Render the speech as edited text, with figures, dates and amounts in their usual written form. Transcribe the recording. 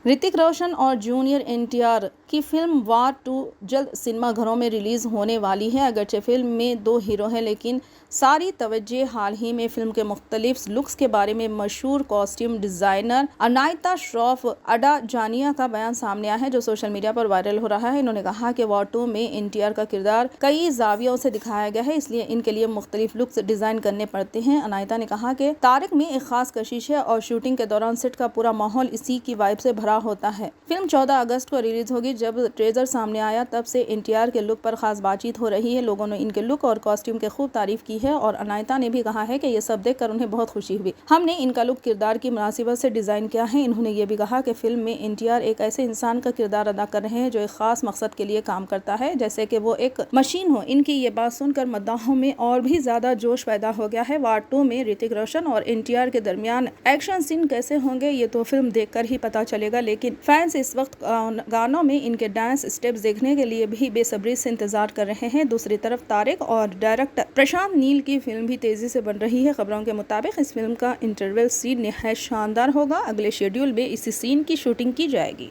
ऋतिक रोशन और जूनियर एनटीआर की फिल्म वार 2 जल्द सिनेमाघरों में रिलीज होने वाली है। अगरचे फिल्म में दो हीरो हैं, लेकिन सारी तवज्जो हाल ही में फिल्म के मुख्तलिफ लुक्स के बारे में मशहूर कॉस्ट्यूम डिजाइनर अनायता श्रॉफ अडाजानिया का बयान सामने आया है, जो सोशल मीडिया पर वायरल हो रहा है। इन्होंने कहा कि वार 2 में एनटीआर का किरदार कई जावियों से दिखाया गया है, इसलिए इनके लिए मुख्तलिफ लुक्स डिजाइन करने पड़ते हैं। अनायता ने कहा कि तारिक में एक खास कशिश है और शूटिंग के दौरान सेट का पूरा माहौल इसी की वाइब से भरा होता है। फिल्म 14 अगस्त को रिलीज होगी। जब ट्रेलर सामने आया तब से एनटीआर के लुक पर खास बातचीत हो रही है। लोगों ने इनके लुक और कॉस्ट्यूम की खूब तारीफ की है और अनायता ने भी कहा है कि ये सब देखकर उन्हें बहुत खुशी हुई। हमने इनका लुक किरदार की मुनासिबत से डिजाइन किया है। इन्होंने ये भी कहा कि फिल्म में एनटीआर एक ऐसे इंसान का किरदार अदा कर रहे हैं जो एक खास मकसद के लिए काम करता है, जैसे कि वो एक मशीन हो। इनकी ये बात सुनकर मद्दाहों में और भी ज्यादा जोश पैदा हो गया है। वार 2 में ऋतिक रोशन और एनटीआर के दरमियान एक्शन सीन कैसे होंगे ये तो फिल्म देखकर ही पता चलेगा, लेकिन फैंस इस वक्त गानों में इनके डांस स्टेप्स देखने के लिए भी बेसब्री से इंतजार कर रहे हैं। दूसरी तरफ तारिक और डायरेक्टर प्रशांत नील की फिल्म भी तेजी से बन रही है। खबरों के मुताबिक इस फिल्म का इंटरवल सीन निहायत शानदार होगा। अगले शेड्यूल में इसी सीन की शूटिंग की जाएगी।